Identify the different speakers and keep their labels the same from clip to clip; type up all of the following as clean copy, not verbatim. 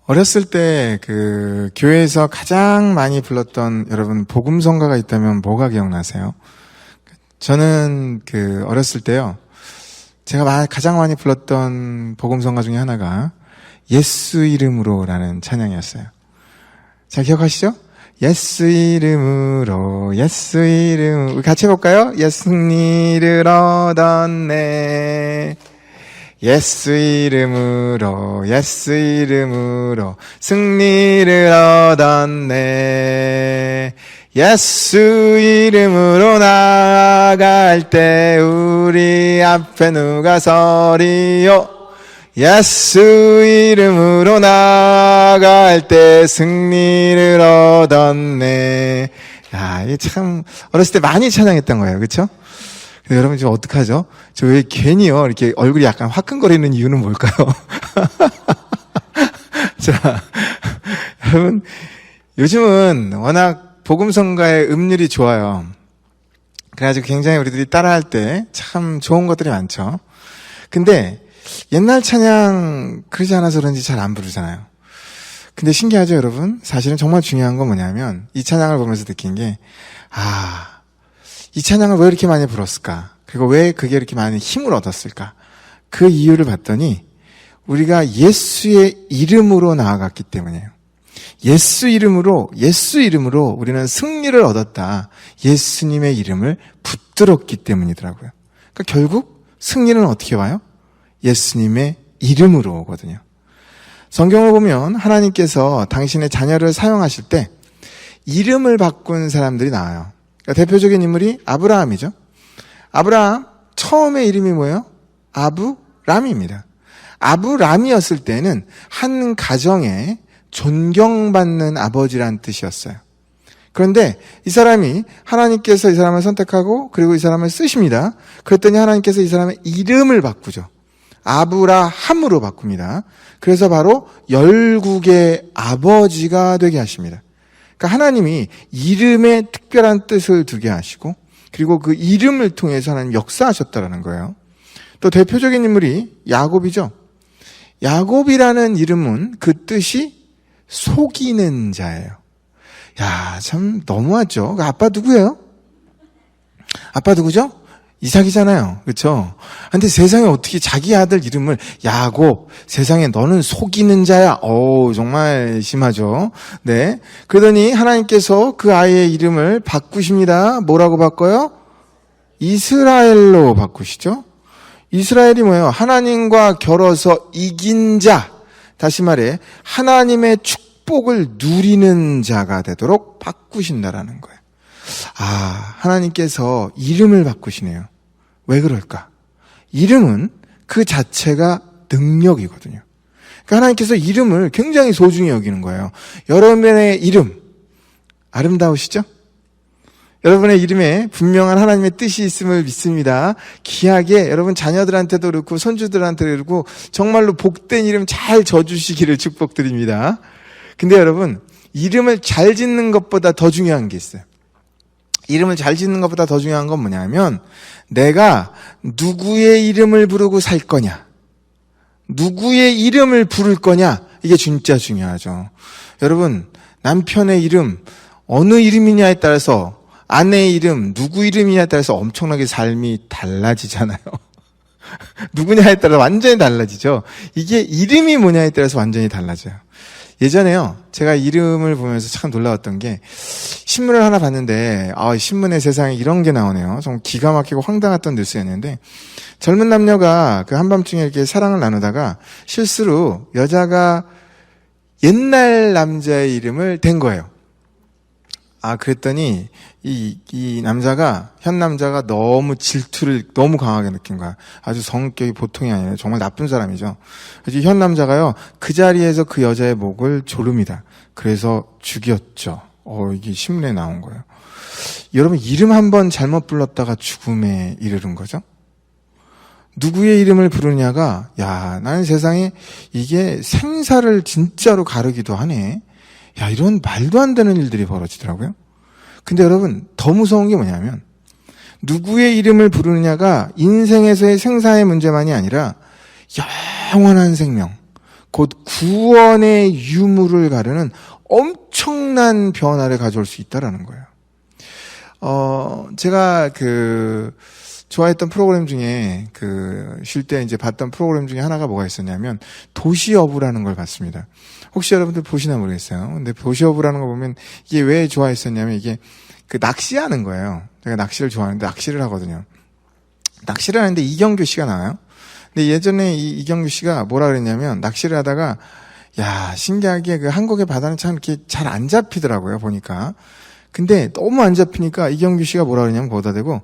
Speaker 1: 어렸을 때 교회에서 가장 많이 불렀던 여러분 복음성가가 있다면 뭐가 기억나세요? 저는 어렸을 때요, 제가 가장 많이 불렀던 복음성가 중에 하나가 예수 이름으로라는 찬양이었어요. 잘 기억하시죠? 예수 이름으로, 예수 이름, 같이 해볼까요? 예수님을 얻었네. 예수 이름으로, 예수 이름으로 승리를 얻었네. 예수 이름으로 나아갈 때 우리 앞에 누가 서리요? 예수 이름으로 나아갈 때 승리를 얻었네. 야, 이게 참 어렸을 때 많이 찬양했던 거예요. 그렇죠? 여러분 지금 어떡하죠? 저 왜 괜히요 이렇게 얼굴이 약간 화끈거리는 이유는 뭘까요? 자, 여러분 요즘은 워낙 복음성가의 음률이 좋아요. 그래가지고 굉장히 우리들이 따라할 때 참 좋은 것들이 많죠. 근데 옛날 찬양 그러지 않아서 그런지 잘 안 부르잖아요. 근데 신기하죠, 여러분? 사실은 정말 중요한 건 뭐냐면 이 찬양을 보면서 느낀 게, 이 찬양을 왜 이렇게 많이 불렀을까? 그리고 왜 그게 이렇게 많은 힘을 얻었을까? 그 이유를 봤더니 우리가 예수의 이름으로 나아갔기 때문이에요. 예수 이름으로 우리는 승리를 얻었다. 예수님의 이름을 붙들었기 때문이더라고요. 그러니까 결국 승리는 어떻게 와요? 예수님의 이름으로 오거든요. 성경을 보면 하나님께서 당신의 자녀를 사용하실 때 이름을 바꾼 사람들이 나와요. 그러니까 대표적인 인물이 아브라함이죠. 아브라함 처음에 이름이 뭐예요? 아브람입니다. 아브람이었을 때는 한 가정에 존경받는 아버지란 뜻이었어요. 그런데 이 사람이 하나님께서 이 사람을 선택하고 그리고 이 사람을 쓰십니다. 그랬더니 하나님께서 이 사람의 이름을 바꾸죠. 아브라함으로 바꿉니다. 그래서 바로 열국의 아버지가 되게 하십니다. 그러니까 하나님이 이름에 특별한 뜻을 두게 하시고 그리고 그 이름을 통해서 하나님 역사하셨다라는 거예요. 또 대표적인 인물이 야곱이죠. 야곱이라는 이름은 그 뜻이 속이는 자예요. 야, 참 너무하죠. 아빠 누구예요? 아빠 누구죠? 이삭이잖아요. 그렇죠? 근데 세상에 어떻게 자기 아들 이름을 야곱, 세상에 너는 속이는 자야. 정말 심하죠. 네. 그러더니 하나님께서 그 아이의 이름을 바꾸십니다. 뭐라고 바꿔요? 이스라엘로 바꾸시죠. 이스라엘이 뭐예요? 하나님과 겨뤄서 이긴 자. 다시 말해 하나님의 축복을 누리는 자가 되도록 바꾸신다라는 거예요. 하나님께서 이름을 바꾸시네요. 왜 그럴까? 이름은 그 자체가 능력이거든요. 그러니까 하나님께서 이름을 굉장히 소중히 여기는 거예요. 여러분의 이름 아름다우시죠? 여러분의 이름에 분명한 하나님의 뜻이 있음을 믿습니다. 귀하게 여러분 자녀들한테도 그렇고 손주들한테도 그렇고 정말로 복된 이름 잘 져주시기를 축복드립니다. 근데 여러분 이름을 잘 짓는 것보다 더 중요한 게 있어요. 이름을 잘 짓는 것보다 더 중요한 건 뭐냐면 내가 누구의 이름을 부르고 살 거냐, 누구의 이름을 부를 거냐, 이게 진짜 중요하죠. 여러분 남편의 이름 어느 이름이냐에 따라서, 아내의 이름 누구 이름이냐에 따라서 엄청나게 삶이 달라지잖아요. 누구냐에 따라 완전히 달라지죠. 이게 이름이 뭐냐에 따라서 완전히 달라져요. 예전에요, 제가 이름을 보면서 참 놀라웠던 게 신문을 하나 봤는데 신문에 세상에 이런 게 나오네요. 좀 기가 막히고 황당했던 뉴스였는데 젊은 남녀가 그 한밤중에 이렇게 사랑을 나누다가 실수로 여자가 옛날 남자의 이름을 댄 거예요. 그랬더니 이 남자가, 현 남자가 너무 질투를 너무 강하게 느낀 거야. 아주 성격이 보통이 아니에요. 정말 나쁜 사람이죠. 그래서 현 남자가요, 그 자리에서 그 여자의 목을 조릅니다. 그래서 죽였죠. 이게 신문에 나온 거예요. 여러분 이름 한번 잘못 불렀다가 죽음에 이르는 거죠. 누구의 이름을 부르냐가, 나는 세상에 이게 생사를 진짜로 가르기도 하네. 이런 말도 안 되는 일들이 벌어지더라고요. 근데 여러분 더 무서운 게 뭐냐면 누구의 이름을 부르느냐가 인생에서의 생사의 문제만이 아니라 영원한 생명, 곧 구원의 유무를 가르는 엄청난 변화를 가져올 수 있다라는 거예요. 제가 좋아했던 프로그램 중에 쉴 때 이제 봤던 프로그램 중에 하나가 뭐가 있었냐면 도시어부라는 걸 봤습니다. 혹시 여러분들 보시나 모르겠어요. 근데 도시어부라는 거 보면 이게 왜 좋아했었냐면 이게 낚시하는 거예요. 제가 낚시를 좋아하는데 낚시를 하거든요. 낚시를 하는데 이경규 씨가 나와요. 근데 예전에 이경규 씨가 뭐라 그랬냐면 낚시를 하다가 야, 신기하게 한국의 바다는 참 이렇게 잘 안 잡히더라고요, 보니까. 근데 너무 안 잡히니까 이경규 씨가 뭐라 그러냐면 거기다 대고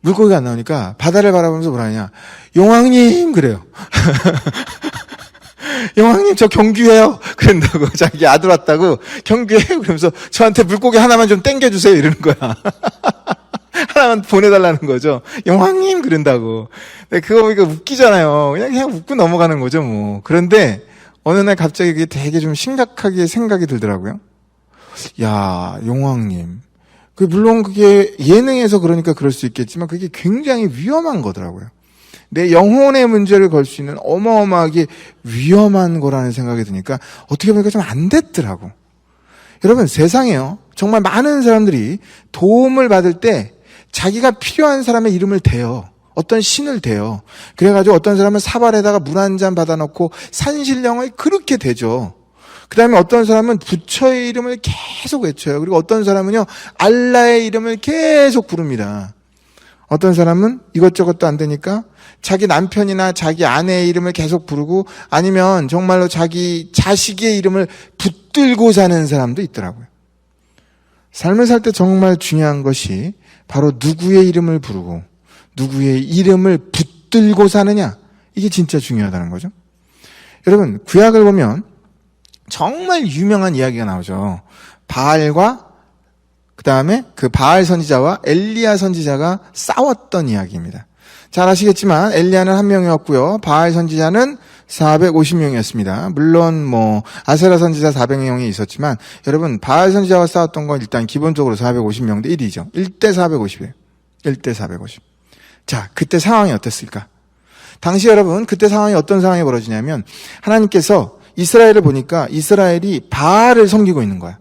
Speaker 1: 물고기가 안 나오니까 바다를 바라보면서 뭐라 하냐. 용왕님! 그래요. 용왕님, 저 경규예요. 그런다고. 자기 아들 왔다고 경규예요. 그러면서 저한테 물고기 하나만 좀 땡겨주세요. 이러는 거야. 하나만 보내달라는 거죠. 용왕님! 그런다고. 그거 보니까 웃기잖아요. 그냥 웃고 넘어가는 거죠, 뭐. 그런데 어느 날 갑자기 그게 되게 좀 심각하게 생각이 들더라고요. 야, 용왕님. 물론 그게 예능에서 그러니까 그럴 수 있겠지만 그게 굉장히 위험한 거더라고요. 내 영혼의 문제를 걸 수 있는 어마어마하게 위험한 거라는 생각이 드니까 어떻게 보니까 좀 안 됐더라고. 여러분, 세상에요. 정말 많은 사람들이 도움을 받을 때 자기가 필요한 사람의 이름을 대요. 어떤 신을 대요. 그래가지고 어떤 사람은 사발에다가 물 한 잔 받아놓고 산신령을 그렇게 대죠. 그 다음에 어떤 사람은 부처의 이름을 계속 외쳐요. 그리고 어떤 사람은요, 알라의 이름을 계속 부릅니다. 어떤 사람은 이것저것도 안 되니까 자기 남편이나 자기 아내의 이름을 계속 부르고 아니면 정말로 자기 자식의 이름을 붙들고 사는 사람도 있더라고요. 삶을 살 때 정말 중요한 것이 바로 누구의 이름을 부르고 누구의 이름을 붙들고 사느냐. 이게 진짜 중요하다는 거죠. 여러분, 구약을 보면 정말 유명한 이야기가 나오죠. 바알과 그 다음에 바알 선지자와 엘리야 선지자가 싸웠던 이야기입니다. 잘 아시겠지만 엘리야는 한 명이었고요. 바알 선지자는 450명이었습니다. 물론 아세라 선지자 400명이 있었지만 여러분, 바알 선지자와 싸웠던 건 일단 기본적으로 450명 대 1이죠. 1대 450이에요. 1대 450. 자, 그때 상황이 어땠을까? 당시 여러분, 그때 상황이 어떤 상황이 벌어지냐면 하나님께서 이스라엘을 보니까 이스라엘이 바알을 섬기고 있는 거야.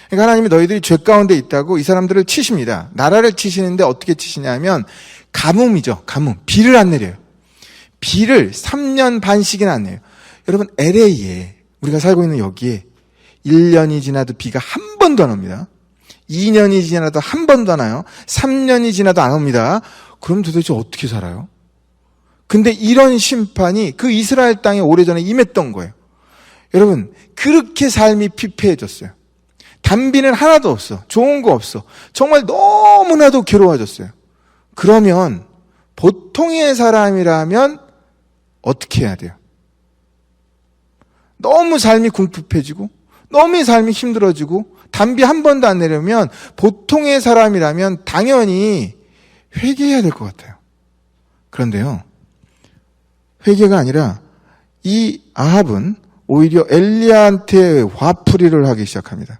Speaker 1: 그러니까 하나님이 너희들이 죄 가운데 있다고 이 사람들을 치십니다. 나라를 치시는데 어떻게 치시냐면 가뭄이죠. 가뭄. 비를 안 내려요. 비를 3년 반씩이나 안 내요. 여러분, LA에 우리가 살고 있는 여기에 1년이 지나도 비가 한 번도 안 옵니다. 2년이 지나도 한 번도 안 와요. 3년이 지나도 안 옵니다. 그럼 도대체 어떻게 살아요? 근데 이런 심판이 그 이스라엘 땅에 오래전에 임했던 거예요. 여러분, 그렇게 삶이 피폐해졌어요. 단비는 하나도 없어. 좋은 거 없어. 정말 너무나도 괴로워졌어요. 그러면 보통의 사람이라면 어떻게 해야 돼요? 너무 삶이 궁핍해지고 너무 삶이 힘들어지고 단비 한 번도 안 내려면 보통의 사람이라면 당연히 회개해야 될 것 같아요. 그런데요, 회개가 아니라 이 아합은 오히려 엘리야한테 화풀이를 하기 시작합니다.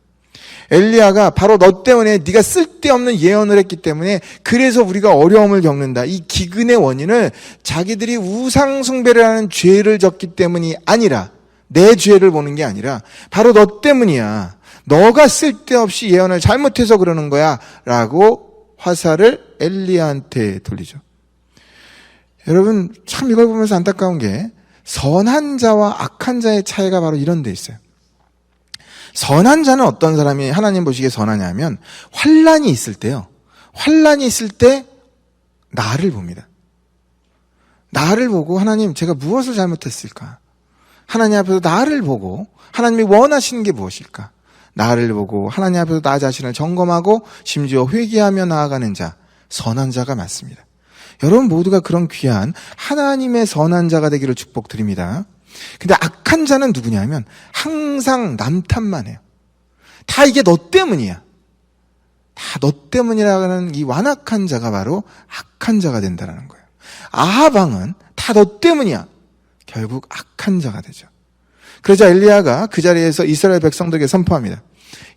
Speaker 1: 엘리야가 바로 너 때문에 네가 쓸데없는 예언을 했기 때문에 그래서 우리가 어려움을 겪는다. 이 기근의 원인을 자기들이 우상 숭배를 하는 죄를 졌기 때문이 아니라, 내 죄를 보는 게 아니라 바로 너 때문이야. 너가 쓸데없이 예언을 잘못해서 그러는 거야 라고 화살을 엘리야한테 돌리죠. 여러분, 참 이걸 보면서 안타까운 게 선한 자와 악한 자의 차이가 바로 이런 데 있어요. 선한 자는 어떤 사람이 하나님 보시기에 선하냐면 환난이 있을 때요. 환난이 있을 때 나를 봅니다. 나를 보고 하나님, 제가 무엇을 잘못했을까? 하나님 앞에서 나를 보고 하나님이 원하시는 게 무엇일까? 나를 보고 하나님 앞에서 나 자신을 점검하고 심지어 회개하며 나아가는 자, 선한 자가 맞습니다. 여러분 모두가 그런 귀한 하나님의 선한 자가 되기를 축복드립니다. 근데 악한 자는 누구냐면 항상 남 탓만 해요. 다 이게 너 때문이야. 다 너 때문이라는 이 완악한 자가 바로 악한 자가 된다는 거예요. 아합 왕은 다 너 때문이야. 결국 악한 자가 되죠. 그러자 엘리야가 그 자리에서 이스라엘 백성들에게 선포합니다.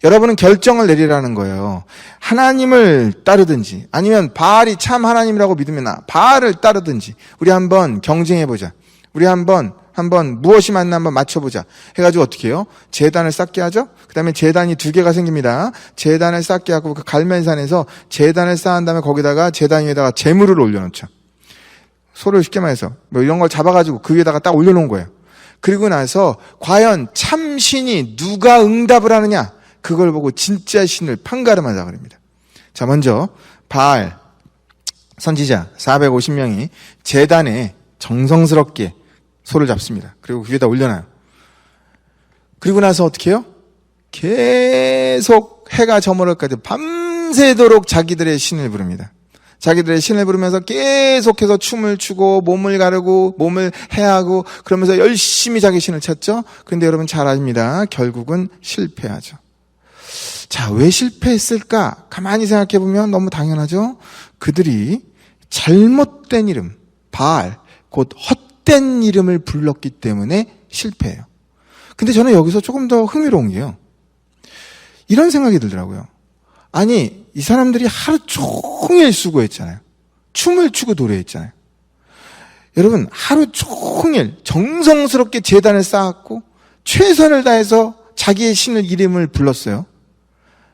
Speaker 1: 여러분은 결정을 내리라는 거예요. 하나님을 따르든지 아니면 바알이 참 하나님이라고 믿으면 바알을 따르든지 우리 한번 경쟁해보자. 우리 한번 무엇이 맞나 한번 맞춰보자 해가지고 어떻게 해요? 제단을 쌓게 하죠. 그 다음에 제단이 2개가 생깁니다. 제단을 쌓게 하고 그 갈멜산에서 제단을 쌓은 다음에 거기다가 제단 위에다가 재물을 올려놓죠. 소를 쉽게 말해서 뭐 이런 걸 잡아가지고 그 위에다가 딱 올려놓은 거예요. 그리고 나서 과연 참 신이 누가 응답을 하느냐, 그걸 보고 진짜 신을 판가름하자 그럽니다. 자, 먼저 바알 선지자 450명이 제단에 정성스럽게 소를 잡습니다. 그리고 그 위에다 올려놔요. 그리고 나서 어떻게 해요? 계속 해가 저물어까지 밤새도록 자기들의 신을 부릅니다. 자기들의 신을 부르면서 계속해서 춤을 추고 몸을 가르고 몸을 해하고 그러면서 열심히 자기 신을 찾죠. 그런데 여러분 잘 아십니다. 결국은 실패하죠. 자, 왜 실패했을까? 가만히 생각해보면 너무 당연하죠. 그들이 잘못된 이름, 바알, 곧 헛된 이름을 불렀기 때문에 실패해요. 근데 저는 여기서 조금 더 흥미로운 게요, 이런 생각이 들더라고요. 아니, 이 사람들이 하루 종일 수고했잖아요. 춤을 추고 노래했잖아요. 여러분, 하루 종일 정성스럽게 제단을 쌓았고 최선을 다해서 자기의 신을 이름을 불렀어요.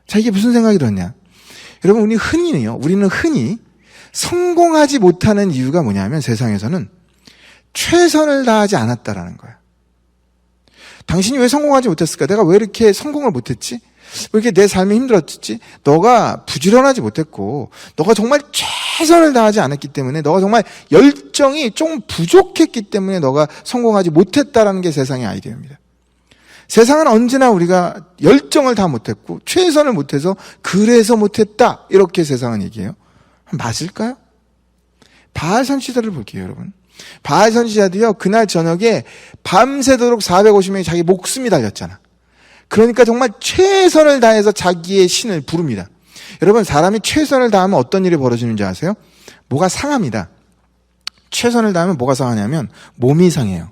Speaker 1: 자, 이게 무슨 생각이 들었냐? 여러분, 우리는 흔히 성공하지 못하는 이유가 뭐냐면 세상에서는 최선을 다하지 않았다라는 거예요. 당신이 왜 성공하지 못했을까? 내가 왜 이렇게 성공을 못했지? 왜 이렇게 내 삶이 힘들었지? 너가 부지런하지 못했고 너가 정말 최선을 다하지 않았기 때문에, 너가 정말 열정이 좀 부족했기 때문에 너가 성공하지 못했다라는 게 세상의 아이디어입니다. 세상은 언제나 우리가 열정을 다 못했고 최선을 못해서 그래서 못했다, 이렇게 세상은 얘기해요. 맞을까요? 바알 선지자를 볼게요, 여러분. 바알 선지자도요, 그날 저녁에 밤새도록 450명이 자기 목숨이 달렸잖아. 그러니까 정말 최선을 다해서 자기의 신을 부릅니다. 여러분, 사람이 최선을 다하면 어떤 일이 벌어지는지 아세요? 뭐가 상합니다. 최선을 다하면 뭐가 상하냐면 몸이 상해요.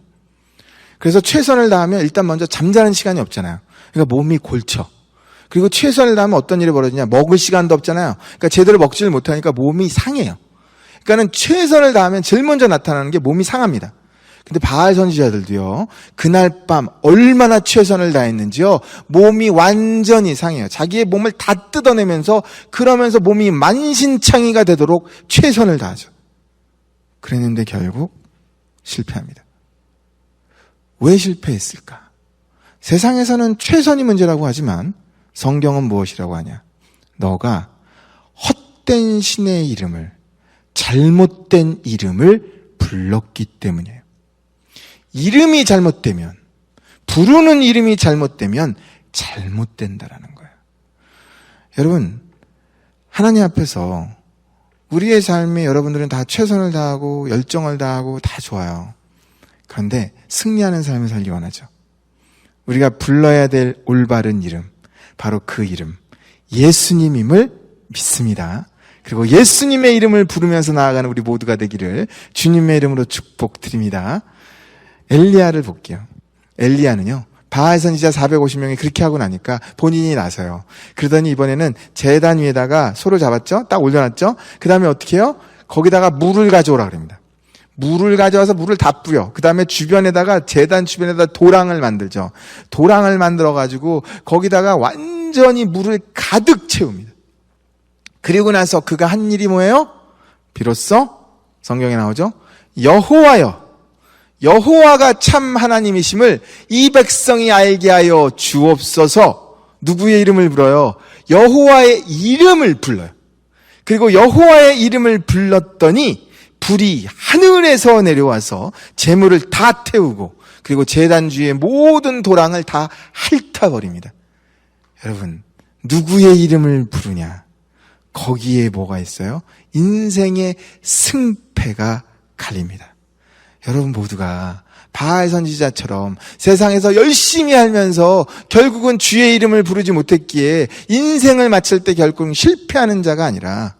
Speaker 1: 그래서 최선을 다하면 일단 먼저 잠자는 시간이 없잖아요. 그러니까 몸이 골쳐. 그리고 최선을 다하면 어떤 일이 벌어지냐? 먹을 시간도 없잖아요. 그러니까 제대로 먹지를 못하니까 몸이 상해요. 그러니까는 최선을 다하면 제일 먼저 나타나는 게 몸이 상합니다. 근데 바알 선지자들도요, 그날 밤 얼마나 최선을 다했는지요, 몸이 완전히 상해요. 자기의 몸을 다 뜯어내면서 그러면서 몸이 만신창이가 되도록 최선을 다하죠. 그랬는데 결국 실패합니다. 왜 실패했을까? 세상에서는 최선이 문제라고 하지만 성경은 무엇이라고 하냐? 너가 헛된 신의 이름을, 잘못된 이름을 불렀기 때문이에요. 이름이 잘못되면, 부르는 이름이 잘못되면 잘못된다라는 거예요. 여러분, 하나님 앞에서 우리의 삶에 여러분들은 다 최선을 다하고 열정을 다하고 다 좋아요. 그런데 승리하는 삶을 살기 원하죠. 우리가 불러야 될 올바른 이름, 바로 그 이름, 예수님임을 믿습니다. 그리고 예수님의 이름을 부르면서 나아가는 우리 모두가 되기를 주님의 이름으로 축복드립니다. 엘리야를 볼게요. 엘리야는요, 바알 선지자 450명이 그렇게 하고 나니까 본인이 나서요. 그러더니 이번에는 제단 위에다가 소를 잡았죠? 딱 올려놨죠? 그 다음에 어떻게 해요? 거기다가 물을 가져오라 그럽니다. 물을 가져와서 물을 다 뿌려. 그 다음에 주변에다가, 제단 주변에다 도랑을 만들죠. 도랑을 만들어가지고 거기다가 완전히 물을 가득 채웁니다. 그리고 나서 그가 한 일이 뭐예요? 비로소 성경에 나오죠? 여호와가 참 하나님이심을 이 백성이 알게 하여 주옵소서. 누구의 이름을 불러요? 여호와의 이름을 불러요. 그리고 여호와의 이름을 불렀더니 불이 하늘에서 내려와서 재물을 다 태우고, 그리고 제단 주위의 모든 도랑을 다 핥아버립니다. 여러분, 누구의 이름을 부르냐? 거기에 뭐가 있어요? 인생의 승패가 갈립니다. 여러분 모두가 바알 선지자처럼 세상에서 열심히 알면서 결국은 주의 이름을 부르지 못했기에 인생을 마칠 때 결국은 실패하는 자가 아니라,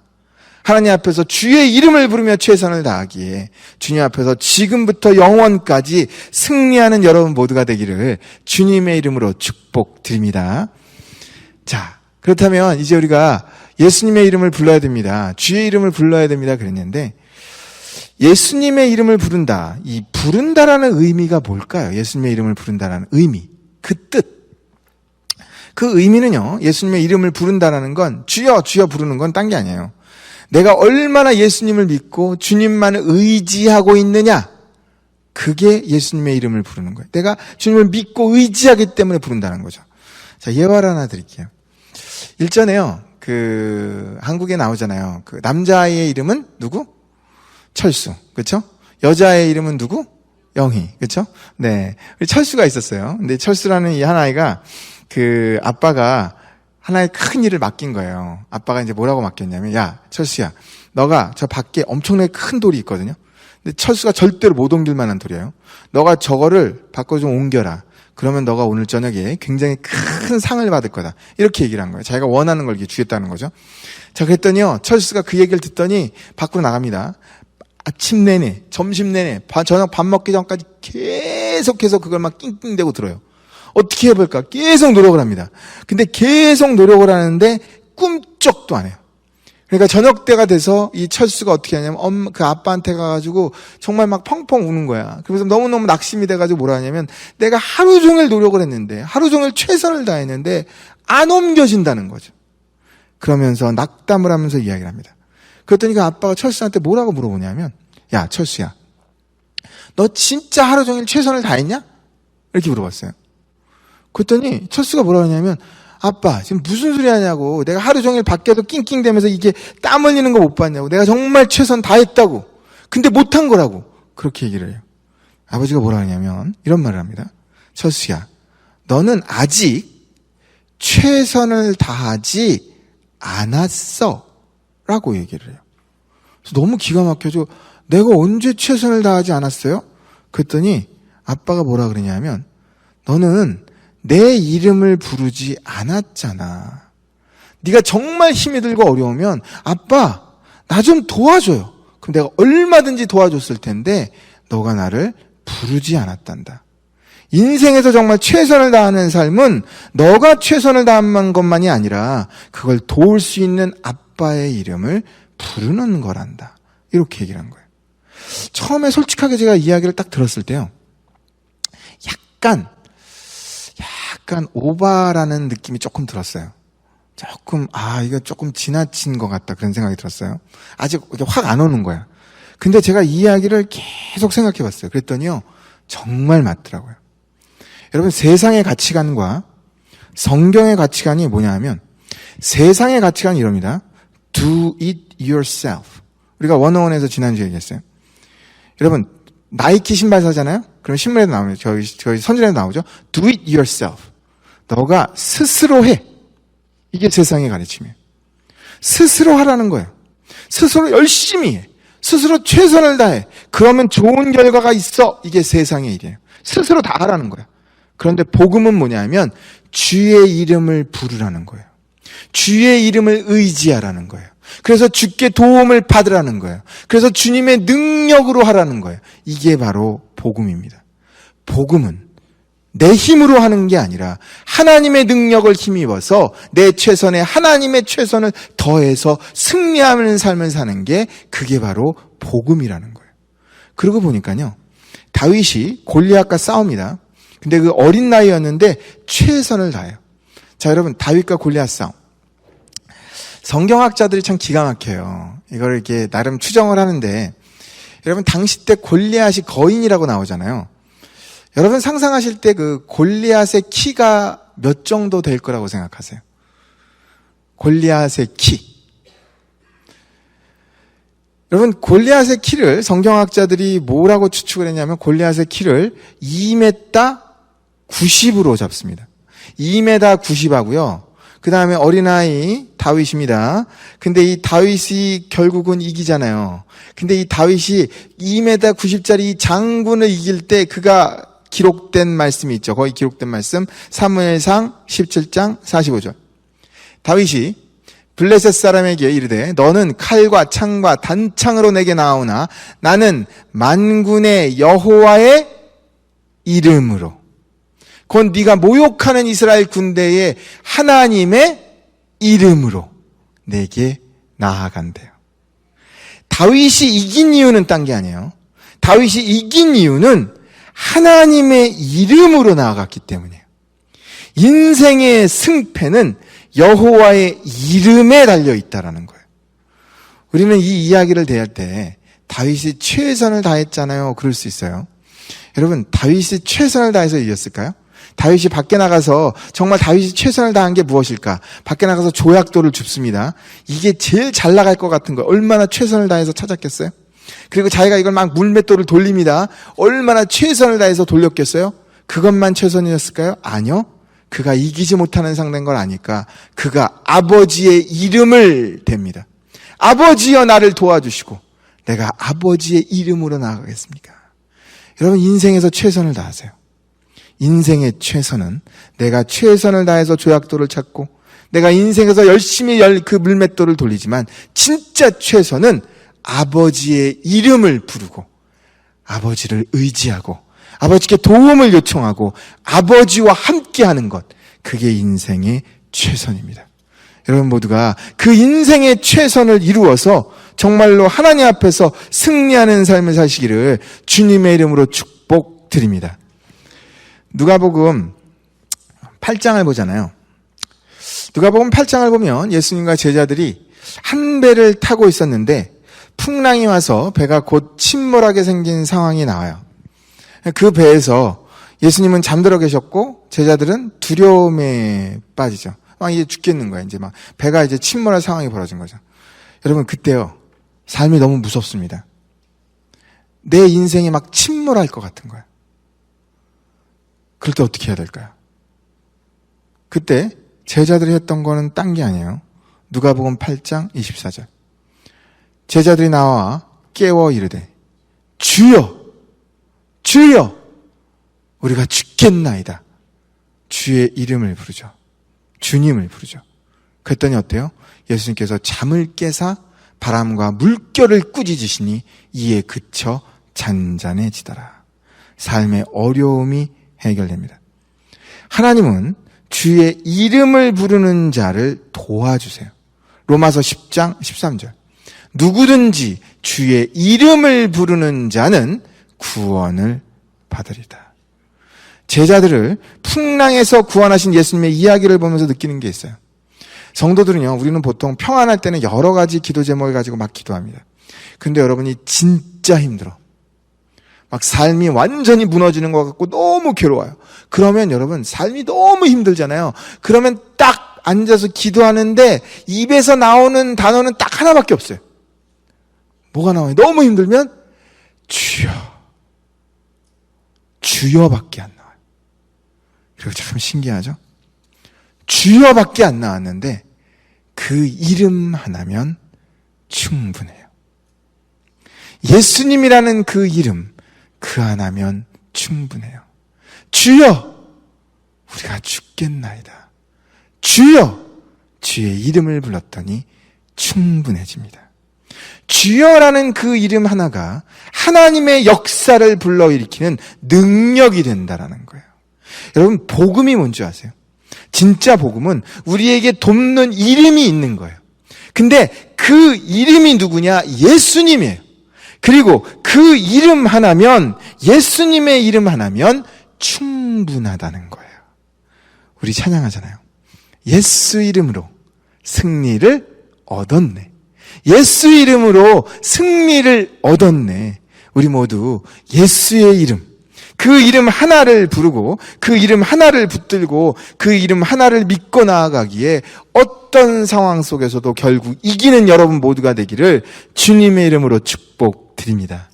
Speaker 1: 하나님 앞에서 주의 이름을 부르며 최선을 다하기에 주님 앞에서 지금부터 영원까지 승리하는 여러분 모두가 되기를 주님의 이름으로 축복드립니다. 자, 그렇다면 이제 우리가 예수님의 이름을 불러야 됩니다. 주의 이름을 불러야 됩니다. 그랬는데 예수님의 이름을 부른다. 이 부른다라는 의미가 뭘까요? 예수님의 이름을 부른다라는 의미. 그 뜻. 그 의미는요. 예수님의 이름을 부른다라는 건 주여 주여 부르는 건 딴 게 아니에요. 내가 얼마나 예수님을 믿고 주님만을 의지하고 있느냐. 그게 예수님의 이름을 부르는 거예요. 내가 주님을 믿고 의지하기 때문에 부른다는 거죠. 자, 예화를 하나 드릴게요. 일전에요. 한국에 나오잖아요. 남자아이의 이름은 누구? 철수. 그렇죠? 여자의 이름은 누구? 영희. 그렇죠? 네. 철수가 있었어요. 근데 철수라는 이 한 아이가 아빠가 하나의 큰 일을 맡긴 거예요. 아빠가 이제 뭐라고 맡겼냐면, 야, 철수야, 너가 저 밖에 엄청나게 큰 돌이 있거든요. 근데 철수가 절대로 못 옮길 만한 돌이에요. 너가 저거를 밖으로 좀 옮겨라. 그러면 너가 오늘 저녁에 굉장히 큰 상을 받을 거다. 이렇게 얘기를 한 거예요. 자기가 원하는 걸 이렇게 주겠다는 거죠. 자, 그랬더니요, 철수가 그 얘기를 듣더니 밖으로 나갑니다. 아침 내내, 점심 내내, 저녁 밥 먹기 전까지 계속해서 그걸 막 낑낑대고 들어요. 어떻게 해볼까? 계속 노력을 합니다. 근데 계속 노력을 하는데 꿈쩍도 안 해요. 그러니까 저녁 때가 돼서 이 철수가 어떻게 하냐면 그 아빠한테 가가지고 정말 막 펑펑 우는 거야. 그래서 너무너무 낙심이 돼가지고 뭐라 하냐면 내가 하루 종일 노력을 했는데 하루 종일 최선을 다했는데 안 옮겨진다는 거죠. 그러면서 낙담을 하면서 이야기를 합니다. 그랬더니 그 아빠가 철수한테 뭐라고 물어보냐면 야, 철수야, 너 진짜 하루 종일 최선을 다했냐? 이렇게 물어봤어요. 그랬더니 철수가 뭐라고 하냐면 아빠, 지금 무슨 소리 하냐고. 내가 하루 종일 밖에도 낑낑대면서 이게 땀 흘리는 거 못 봤냐고. 내가 정말 최선 다했다고. 근데 못한 거라고. 그렇게 얘기를 해요. 아버지가 뭐라 하냐면 이런 말을 합니다. 철수야, 너는 아직 최선을 다하지 않았어 라고 얘기를 해요. 그래서 너무 기가 막혀서 내가 언제 최선을 다하지 않았어요? 그랬더니 아빠가 뭐라 그러냐면 너는 내 이름을 부르지 않았잖아. 네가 정말 힘이 들고 어려우면 아빠, 나 좀 도와줘요. 그럼 내가 얼마든지 도와줬을 텐데 너가 나를 부르지 않았단다. 인생에서 정말 최선을 다하는 삶은 너가 최선을 다한 것만이 아니라 그걸 도울 수 있는 아빠의 이름을 부르는 거란다. 이렇게 얘기를 한 거예요. 처음에 솔직하게 제가 이야기를 딱 들었을 때요. 약간 오바라는 느낌이 조금 들었어요. 조금, 이거 조금 지나친 것 같다. 그런 생각이 들었어요. 아직 확 안 오는 거야. 근데 제가 이 이야기를 계속 생각해 봤어요. 그랬더니요, 정말 맞더라고요. 여러분, 세상의 가치관과 성경의 가치관이 뭐냐 하면, 세상의 가치관이 이럽니다. Do it yourself. 우리가 101에서 지난주에 얘기했어요. 여러분, 나이키 신발 사잖아요? 그럼 신문에도 나오죠. 저희 선전에도 나오죠. Do it yourself. 너가 스스로 해. 이게 세상의 가르침이에요. 스스로 하라는 거예요. 스스로 열심히 해. 스스로 최선을 다해. 그러면 좋은 결과가 있어. 이게 세상의 일이에요. 스스로 다 하라는 거예요. 그런데 복음은 뭐냐면 주의 이름을 부르라는 거예요. 주의 이름을 의지하라는 거예요. 그래서 주께 도움을 받으라는 거예요. 그래서 주님의 능력으로 하라는 거예요. 이게 바로 복음입니다. 복음은 내 힘으로 하는 게 아니라 하나님의 능력을 힘입어서 내 최선에 하나님의 최선을 더해서 승리하는 삶을 사는 게 그게 바로 복음이라는 거예요. 그러고 보니까요. 다윗이 골리앗과 싸웁니다. 근데 그 어린 나이였는데 최선을 다해요. 자, 여러분, 다윗과 골리앗 싸움. 성경학자들이 참 기가 막혀요. 이걸 이렇게 나름 추정을 하는데, 여러분, 당시 때 골리앗이 거인이라고 나오잖아요. 여러분 상상하실 때 그 골리앗의 키가 몇 정도 될 거라고 생각하세요? 골리앗의 키. 여러분, 골리앗의 키를 성경학자들이 뭐라고 추측을 했냐면 골리앗의 키를 2m 90으로 잡습니다. 2m 90하고요. 그 다음에 어린아이 다윗입니다. 근데 이 다윗이 결국은 이기잖아요. 근데 이 다윗이 2m 90짜리 장군을 이길 때 그가 기록된 말씀이 있죠. 거기 기록된 말씀 사무엘상 17장 45절. 다윗이 블레셋 사람에게 이르되 너는 칼과 창과 단창으로 내게 나오나 나는 만군의 여호와의 이름으로. 곧 네가 모욕하는 이스라엘 군대의 하나님의 이름으로 내게 나아간대요. 다윗이 이긴 이유는 딴 게 아니에요. 다윗이 이긴 이유는 하나님의 이름으로 나아갔기 때문이에요. 인생의 승패는 여호와의 이름에 달려 있다라는 거예요. 우리는 이 이야기를 대할 때 다윗이 최선을 다했잖아요. 그럴 수 있어요. 여러분, 다윗이 최선을 다해서 이겼을까요? 다윗이 밖에 나가서 정말 다윗이 최선을 다한 게 무엇일까? 밖에 나가서 조약돌을 줍습니다. 이게 제일 잘 나갈 것 같은 거예요. 얼마나 최선을 다해서 찾았겠어요? 그리고 자기가 이걸 막 물맷돌을 돌립니다. 얼마나 최선을 다해서 돌렸겠어요? 그것만 최선이었을까요? 아니요. 그가 이기지 못하는 상대인 걸 아니까 그가 아버지의 이름을 댑니다. 아버지여 나를 도와주시고 내가 아버지의 이름으로 나아가겠습니까? 여러분, 인생에서 최선을 다하세요. 인생의 최선은 내가 최선을 다해서 조약돌을 찾고 내가 인생에서 열심히 그 물맷돌을 돌리지만 진짜 최선은 아버지의 이름을 부르고 아버지를 의지하고 아버지께 도움을 요청하고 아버지와 함께하는 것, 그게 인생의 최선입니다. 여러분 모두가 그 인생의 최선을 이루어서 정말로 하나님 앞에서 승리하는 삶을 사시기를 주님의 이름으로 축복드립니다. 누가복음 8장을 보잖아요. 누가복음 8장을 보면 예수님과 제자들이 한 배를 타고 있었는데 풍랑이 와서 배가 곧 침몰하게 생긴 상황이 나와요. 그 배에서 예수님은 잠들어 계셨고 제자들은 두려움에 빠지죠. 막 이제 죽겠는 거야. 이제 막 배가 이제 침몰할 상황이 벌어진 거죠. 여러분, 그때요, 삶이 너무 무섭습니다. 내 인생이 막 침몰할 것 같은 거야. 그럴 때 어떻게 해야 될까요? 그때 제자들이 했던 거는 딴 게 아니에요. 누가복음 8장 24절. 제자들이 나와 깨워 이르되 주여 주여 우리가 죽겠나이다. 주의 이름을 부르죠. 주님을 부르죠. 그랬더니 어때요? 예수님께서 잠을 깨사 바람과 물결을 꾸짖으시니 이에 그쳐 잔잔해지더라. 삶의 어려움이 해결됩니다. 하나님은 주의 이름을 부르는 자를 도와주세요. 로마서 10장 13절. 누구든지 주의 이름을 부르는 자는 구원을 받으리다. 제자들을 풍랑에서 구원하신 예수님의 이야기를 보면서 느끼는 게 있어요. 성도들은요, 우리는 보통 평안할 때는 여러 가지 기도 제목을 가지고 막 기도합니다. 근데 여러분이 진짜 힘들어. 막 삶이 완전히 무너지는 것 같고 너무 괴로워요. 그러면 여러분, 삶이 너무 힘들잖아요. 그러면 딱 앉아서 기도하는데 입에서 나오는 단어는 딱 하나밖에 없어요. 뭐가 나와요? 너무 힘들면 주여, 주여밖에 안 나와요. 그리고 참 신기하죠? 주여밖에 안 나왔는데 그 이름 하나면 충분해요. 예수님이라는 그 이름, 그 하나면 충분해요. 주여, 우리가 죽겠나이다. 주여, 주의 이름을 불렀더니 충분해집니다. 주여라는 그 이름 하나가 하나님의 역사를 불러일으키는 능력이 된다라는 거예요. 여러분, 복음이 뭔지 아세요? 진짜 복음은 우리에게 돕는 이름이 있는 거예요. 근데 그 이름이 누구냐? 예수님이에요. 그리고 그 이름 하나면, 예수님의 이름 하나면 충분하다는 거예요. 우리 찬양하잖아요. 예수 이름으로 승리를 얻었네. 예수 이름으로 승리를 얻었네. 우리 모두 예수의 이름, 그 이름 하나를 부르고 그 이름 하나를 붙들고 그 이름 하나를 믿고 나아가기에 어떤 상황 속에서도 결국 이기는 여러분 모두가 되기를 주님의 이름으로 축복드립니다.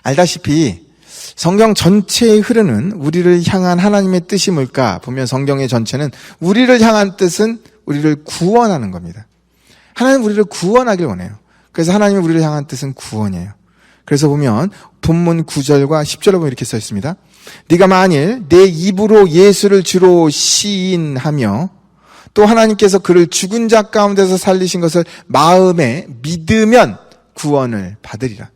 Speaker 1: 알다시피 성경 전체에 흐르는 우리를 향한 하나님의 뜻이 뭘까 보면 성경의 전체는 우리를 향한 뜻은 우리를 구원하는 겁니다. 하나님 우리를 구원하길 원해요. 그래서 하나님의 우리를 향한 뜻은 구원이에요. 그래서 보면 본문 9절과 10절에 보면 이렇게 써 있습니다. 네가 만일 내 입으로 예수를 주로 시인하며 또 하나님께서 그를 죽은 자 가운데서 살리신 것을 마음에 믿으면 구원을 받으리라.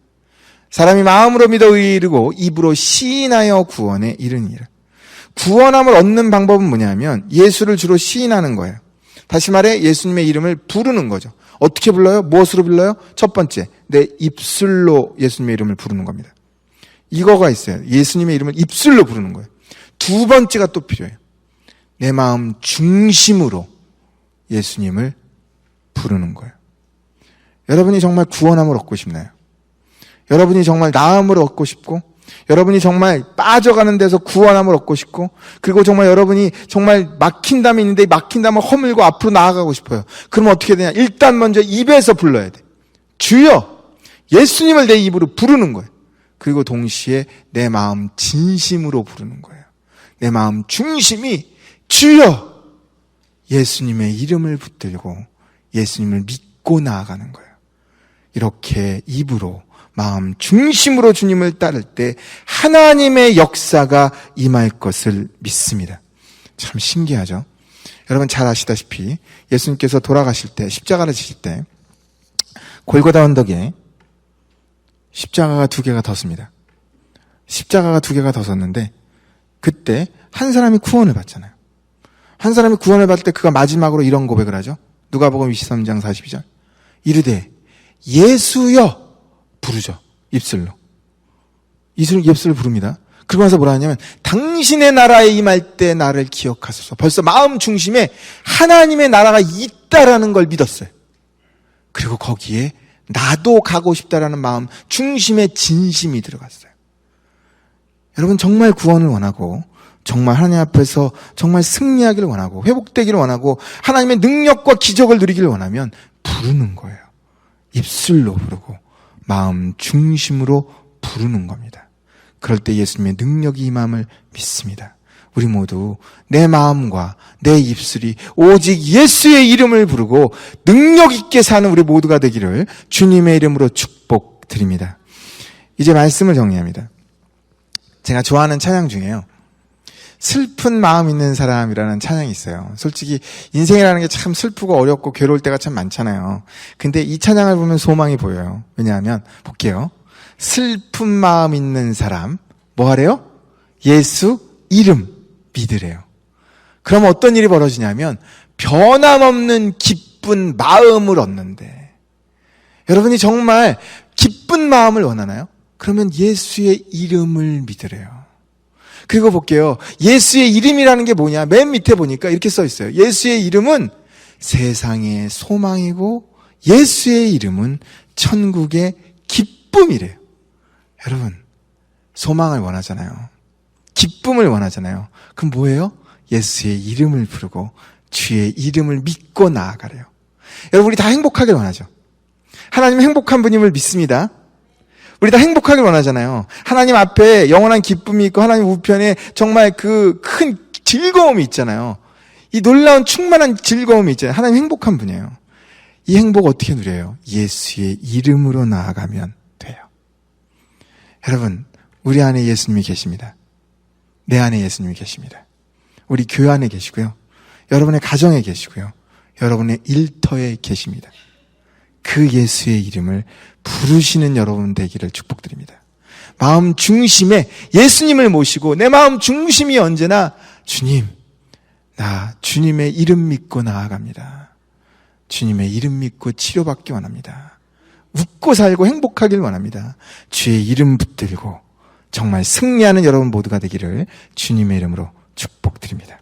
Speaker 1: 사람이 마음으로 믿어 의에 이르고 입으로 시인하여 구원에 이르니라. 구원함을 얻는 방법은 뭐냐면 예수를 주로 시인하는 거예요. 다시 말해 예수님의 이름을 부르는 거죠. 어떻게 불러요? 무엇으로 불러요? 첫 번째, 내 입술로 예수님의 이름을 부르는 겁니다. 이거가 있어요. 예수님의 이름을 입술로 부르는 거예요. 두 번째가 또 필요해요. 내 마음 중심으로 예수님을 부르는 거예요. 여러분이 정말 구원함을 얻고 싶나요? 여러분이 정말 나음을 얻고 싶고, 여러분이 정말 빠져가는 데서 구원함을 얻고 싶고, 그리고 정말 여러분이 정말 막힌 담이 있는데 막힌 담을 허물고 앞으로 나아가고 싶어요. 그러면 어떻게 되냐? 일단 먼저 입에서 불러야 돼. 주여! 예수님을 내 입으로 부르는 거예요. 그리고 동시에 내 마음 진심으로 부르는 거예요. 내 마음 중심이 주여! 예수님의 이름을 붙들고 예수님을 믿고 나아가는 거예요. 이렇게 입으로 마음 중심으로 주님을 따를 때 하나님의 역사가 임할 것을 믿습니다. 참 신기하죠? 여러분 잘 아시다시피 예수님께서 돌아가실 때, 십자가를 지실 때 골고다 언덕에 십자가가 2개가 덧습니다. 십자가가 2개가 덧었는데 그때 한 사람이 구원을 받잖아요. 한 사람이 구원을 받을 때 그가 마지막으로 이런 고백을 하죠. 누가복음 23장 42절. 이르되 예수여 부르죠. 입술로. 입술로 부릅니다. 그러면서 뭐라 하냐면 당신의 나라에 임할 때 나를 기억하소서. 벌써 마음 중심에 하나님의 나라가 있다라는 걸 믿었어요. 그리고 거기에 나도 가고 싶다라는 마음 중심에 진심이 들어갔어요. 여러분 정말 구원을 원하고 정말 하나님 앞에서 정말 승리하기를 원하고 회복되기를 원하고 하나님의 능력과 기적을 누리기를 원하면 부르는 거예요. 입술로 부르고 마음 중심으로 부르는 겁니다. 그럴 때 예수님의 능력이 임함을 믿습니다. 우리 모두 내 마음과 내 입술이 오직 예수의 이름을 부르고 능력 있게 사는 우리 모두가 되기를 주님의 이름으로 축복드립니다. 이제 말씀을 정리합니다. 제가 좋아하는 찬양 중에요. 슬픈 마음 있는 사람이라는 찬양이 있어요. 솔직히 인생이라는 게 참 슬프고 어렵고 괴로울 때가 참 많잖아요. 근데 이 찬양을 보면 소망이 보여요. 왜냐하면 볼게요. 슬픈 마음 있는 사람 뭐 하래요? 예수 이름 믿으래요. 그럼 어떤 일이 벌어지냐면 변함없는 기쁜 마음을 얻는데, 여러분이 정말 기쁜 마음을 원하나요? 그러면 예수의 이름을 믿으래요. 그리고 볼게요. 예수의 이름이라는 게 뭐냐? 맨 밑에 보니까 이렇게 써 있어요. 예수의 이름은 세상의 소망이고 예수의 이름은 천국의 기쁨이래요. 여러분, 소망을 원하잖아요. 기쁨을 원하잖아요. 그럼 뭐예요? 예수의 이름을 부르고 주의 이름을 믿고 나아가래요. 여러분, 우리 다 행복하길 원하죠. 하나님 행복한 분임을 믿습니다. 우리 다 행복하길 원하잖아요. 하나님 앞에 영원한 기쁨이 있고 하나님 우편에 정말 그 큰 즐거움이 있잖아요. 이 놀라운 충만한 즐거움이 있잖아요. 하나님 행복한 분이에요. 이 행복 어떻게 누려요? 예수의 이름으로 나아가면 돼요. 여러분, 우리 안에 예수님이 계십니다. 내 안에 예수님이 계십니다. 우리 교회 안에 계시고요. 여러분의 가정에 계시고요. 여러분의 일터에 계십니다. 그 예수의 이름을 부르시는 여러분 되기를 축복드립니다. 마음 중심에 예수님을 모시고 내 마음 중심이 언제나 주님, 나 주님의 이름 믿고 나아갑니다. 주님의 이름 믿고 치료받기 원합니다. 웃고 살고 행복하길 원합니다. 주의 이름 붙들고 정말 승리하는 여러분 모두가 되기를 주님의 이름으로 축복드립니다.